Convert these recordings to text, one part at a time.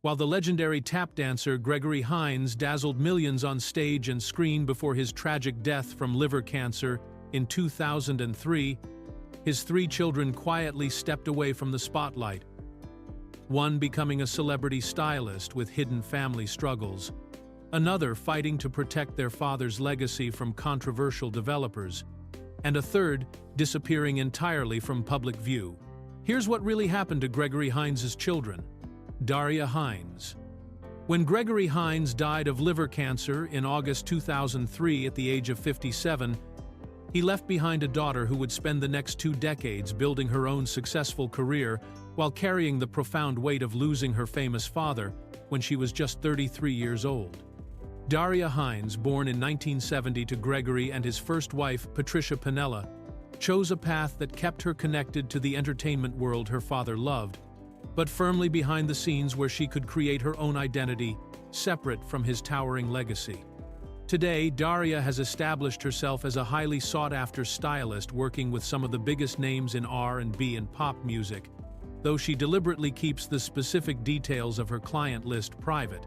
While the legendary tap dancer Gregory Hines dazzled millions on stage and screen before his tragic death from liver cancer in 2003, his 3 children quietly stepped away from the spotlight, one becoming a celebrity stylist with hidden family struggles, another fighting to protect their father's legacy from controversial developers, and a third disappearing entirely from public view. Here's what really happened to Gregory Hines's children. Daria Hines. When Gregory Hines died of liver cancer in August 2003 at the age of 57, he left behind a daughter who would spend the next 2 decades building her own successful career while carrying the profound weight of losing her famous father when she was just 33 years old. Daria Hines, born in 1970 to Gregory and his first wife, Patricia Piniella, chose a path that kept her connected to the entertainment world her father loved, but firmly behind the scenes where she could create her own identity, separate from his towering legacy. Today, Daria has established herself as a highly sought-after stylist working with some of the biggest names in R&B and pop music, though she deliberately keeps the specific details of her client list private.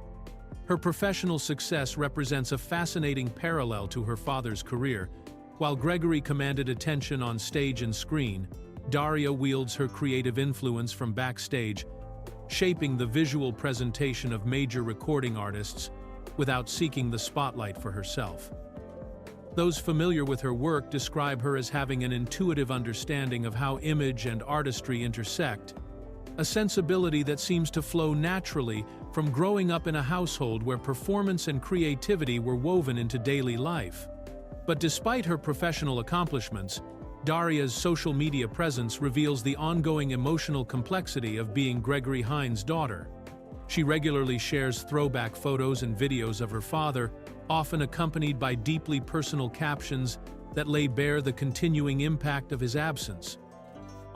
Her professional success represents a fascinating parallel to her father's career. While Gregory commanded attention on stage and screen, Daria wields her creative influence from backstage, shaping the visual presentation of major recording artists without seeking the spotlight for herself. Those familiar with her work describe her as having an intuitive understanding of how image and artistry intersect, a sensibility that seems to flow naturally from growing up in a household where performance and creativity were woven into daily life. But despite her professional accomplishments, Daria's social media presence reveals the ongoing emotional complexity of being Gregory Hines' daughter. She regularly shares throwback photos and videos of her father, often accompanied by deeply personal captions that lay bare the continuing impact of his absence.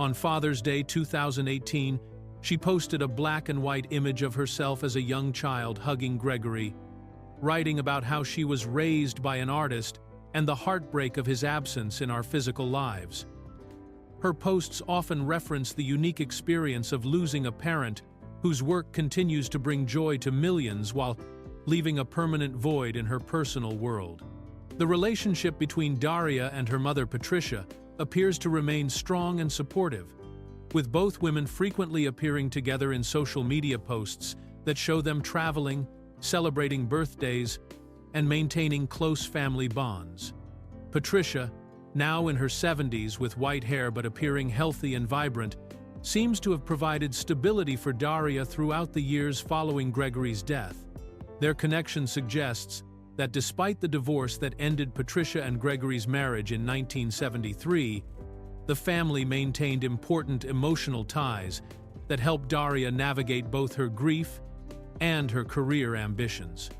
On Father's Day 2018, she posted a black and white image of herself as a young child hugging Gregory, writing about how she was raised by an artist and the heartbreak of his absence in our physical lives. Her posts often reference the unique experience of losing a parent whose work continues to bring joy to millions while leaving a permanent void in her personal world. The relationship between Daria and her mother Patricia appears to remain strong and supportive, with both women frequently appearing together in social media posts that show them traveling, celebrating birthdays, and maintaining close family bonds. Patricia, now in her 70s with white hair but appearing healthy and vibrant, seems to have provided stability for Daria throughout the years following Gregory's death. Their connection suggests that despite the divorce that ended Patricia and Gregory's marriage in 1973, the family maintained important emotional ties that helped Daria navigate both her grief and her career ambitions.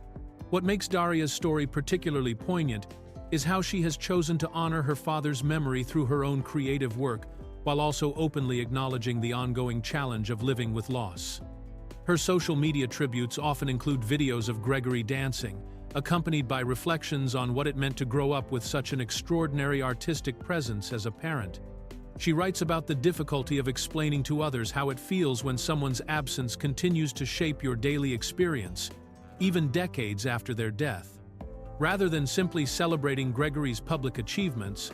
What makes Daria's story particularly poignant is how she has chosen to honor her father's memory through her own creative work, while also openly acknowledging the ongoing challenge of living with loss. Her social media tributes often include videos of Gregory dancing, accompanied by reflections on what it meant to grow up with such an extraordinary artistic presence as a parent. She writes about the difficulty of explaining to others how it feels when someone's absence continues to shape your daily experience, even decades after their death. Rather than simply celebrating Gregory's public achievements,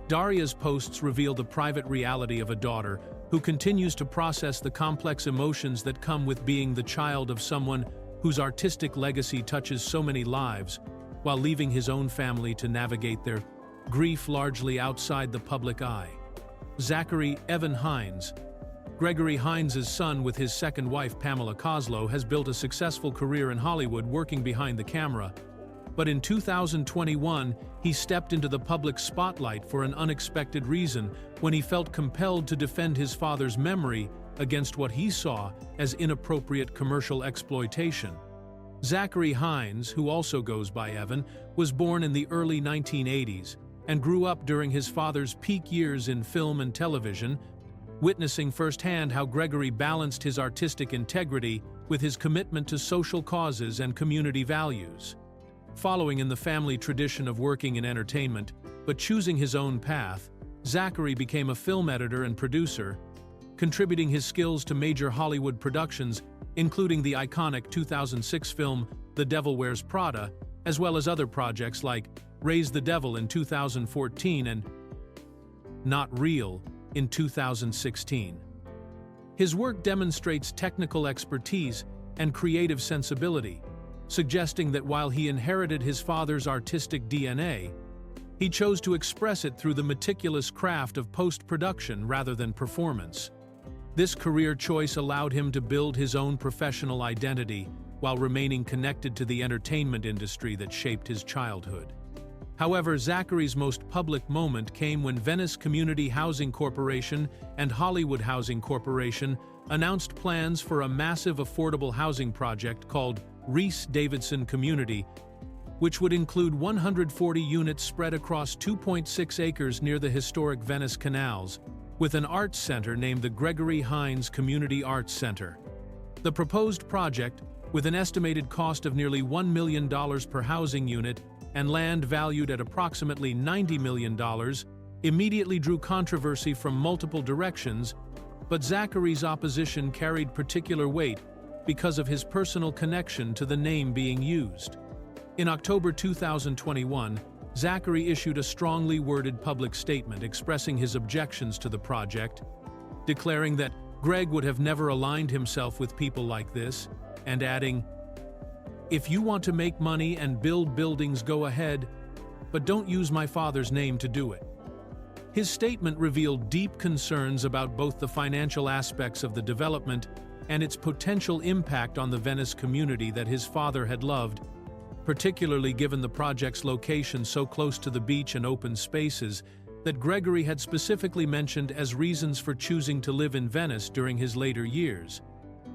Daria's posts reveal the private reality of a daughter who continues to process the complex emotions that come with being the child of someone whose artistic legacy touches so many lives, while leaving his own family to navigate their grief largely outside the public eye. Zachary Evan Hines. Gregory Hines' son with his second wife Pamela Coslow has built a successful career in Hollywood working behind the camera, but in 2021 he stepped into the public spotlight for an unexpected reason when he felt compelled to defend his father's memory against what he saw as inappropriate commercial exploitation. Zachary Hines, who also goes by Evan, was born in the early 1980s and grew up during his father's peak years in film and television, witnessing firsthand how Gregory balanced his artistic integrity with his commitment to social causes and community values. Following in the family tradition of working in entertainment, but choosing his own path, Zachary became a film editor and producer, contributing his skills to major Hollywood productions including the iconic 2006 film The Devil Wears Prada, as well as other projects like Raise the Devil in 2014 and Not Real in 2016. His work demonstrates technical expertise and creative sensibility, suggesting that while he inherited his father's artistic DNA, he chose to express it through the meticulous craft of post-production rather than performance. This career choice allowed him to build his own professional identity while remaining connected to the entertainment industry that shaped his childhood. However, Zachary's most public moment came when Venice Community Housing Corporation and Hollywood Housing Corporation announced plans for a massive affordable housing project called Reese Davidson Community, which would include 140 units spread across 2.6 acres near the historic Venice canals, with an arts center named the Gregory Hines Community Arts Center. The proposed project, with an estimated cost of nearly $1 million per housing unit and land valued at approximately $90 million, immediately drew controversy from multiple directions, but Zachary's opposition carried particular weight because of his personal connection to the name being used. In October 2021, Zachary issued a strongly worded public statement expressing his objections to the project, declaring that Greg would have never aligned himself with people like this, and adding, "If you want to make money and build buildings, go ahead, but don't use my father's name to do it." His statement revealed deep concerns about both the financial aspects of the development and its potential impact on the Venice community that his father had loved, particularly given the project's location so close to the beach and open spaces that Gregory had specifically mentioned as reasons for choosing to live in Venice during his later years.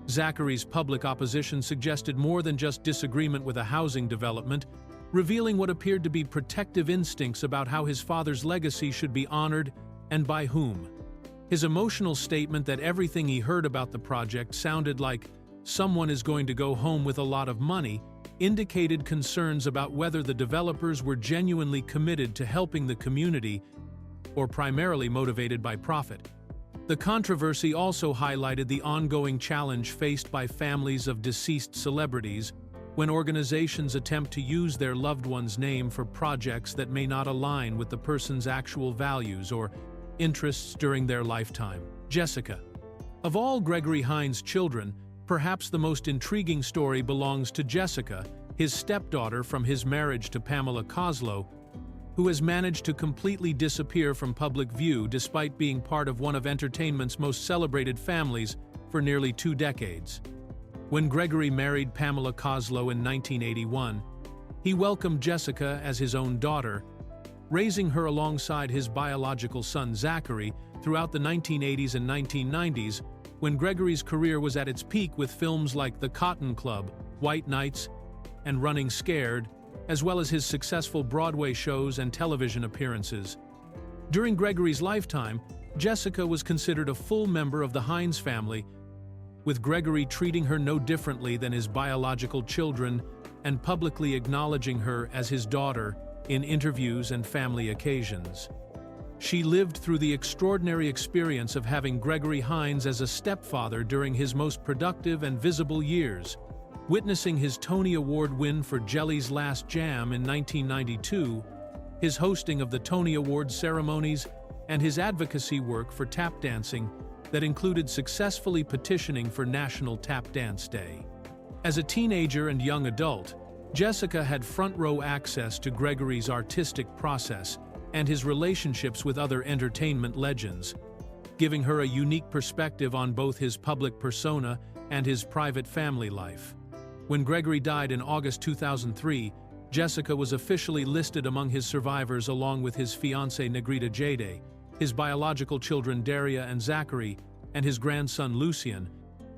Zachary's public opposition suggested more than just disagreement with a housing development, revealing what appeared to be protective instincts about how his father's legacy should be honored and by whom. His emotional statement that everything he heard about the project sounded like "someone is going to go home with a lot of money" indicated concerns about whether the developers were genuinely committed to helping the community or primarily motivated by profit. The controversy also highlighted the ongoing challenge faced by families of deceased celebrities when organizations attempt to use their loved one's name for projects that may not align with the person's actual values or interests during their lifetime. Jessica. Of all Gregory Hines' children, perhaps the most intriguing story belongs to Jessica, his stepdaughter from his marriage to Pamela Kozlow, who has managed to completely disappear from public view despite being part of one of entertainment's most celebrated families for nearly 2 decades. When Gregory married Pamela Kozlow in 1981, he welcomed Jessica as his own daughter, raising her alongside his biological son Zachary throughout the 1980s and 1990s, when Gregory's career was at its peak with films like The Cotton Club, White Nights, and Running Scared, as well as his successful Broadway shows and television appearances. During Gregory's lifetime, Jessica was considered a full member of the Hines family, with Gregory treating her no differently than his biological children and publicly acknowledging her as his daughter in interviews and family occasions. She lived through the extraordinary experience of having Gregory Hines as a stepfather during his most productive and visible years, witnessing his Tony Award win for Jelly's Last Jam in 1992, his hosting of the Tony Award ceremonies, and his advocacy work for tap dancing that included successfully petitioning for National Tap Dance Day. As a teenager and young adult, Jessica had front-row access to Gregory's artistic process and his relationships with other entertainment legends, giving her a unique perspective on both his public persona and his private family life. When Gregory died in August 2003, Jessica was officially listed among his survivors along with his fiancée Negrita Jade, his biological children Daria and Zachary, and his grandson Lucian,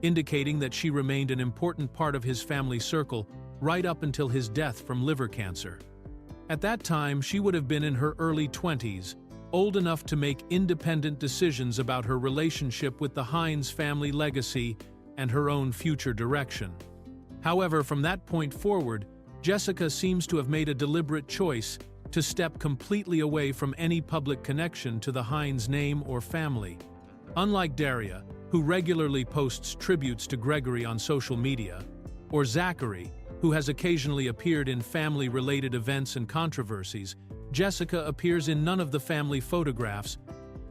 indicating that she remained an important part of his family circle right up until his death from liver cancer. At that time, she would have been in her early 20s, old enough to make independent decisions about her relationship with the Hines family legacy and her own future direction. However, from that point forward, Jessica seems to have made a deliberate choice to step completely away from any public connection to the Hines name or family. Unlike Daria, who regularly posts tributes to Gregory on social media, or Zachary, who has occasionally appeared in family-related events and controversies, Jessica appears in none of the family photographs,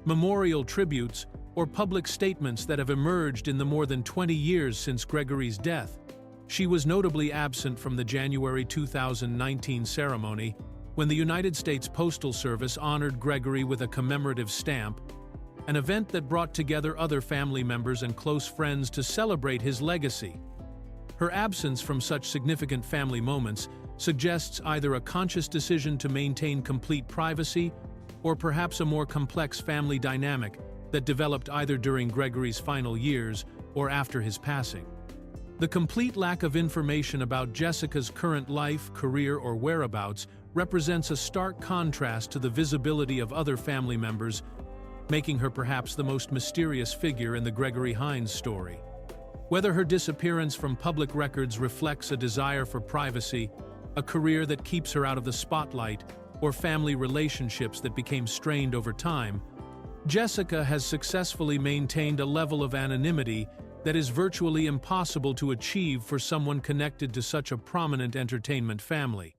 memorial tributes, or public statements that have emerged in the more than 20 years since Gregory's death. She was notably absent from the January 2019 ceremony, when the United States Postal Service honored Gregory with a commemorative stamp, an event that brought together other family members and close friends to celebrate his legacy. Her absence from such significant family moments suggests either a conscious decision to maintain complete privacy or perhaps a more complex family dynamic that developed either during Gregory's final years or after his passing. The complete lack of information about Jessica's current life, career, or whereabouts represents a stark contrast to the visibility of other family members, making her perhaps the most mysterious figure in the Gregory Hines story. Whether her disappearance from public records reflects a desire for privacy, a career that keeps her out of the spotlight, or family relationships that became strained over time, Jessica has successfully maintained a level of anonymity that is virtually impossible to achieve for someone connected to such a prominent entertainment family.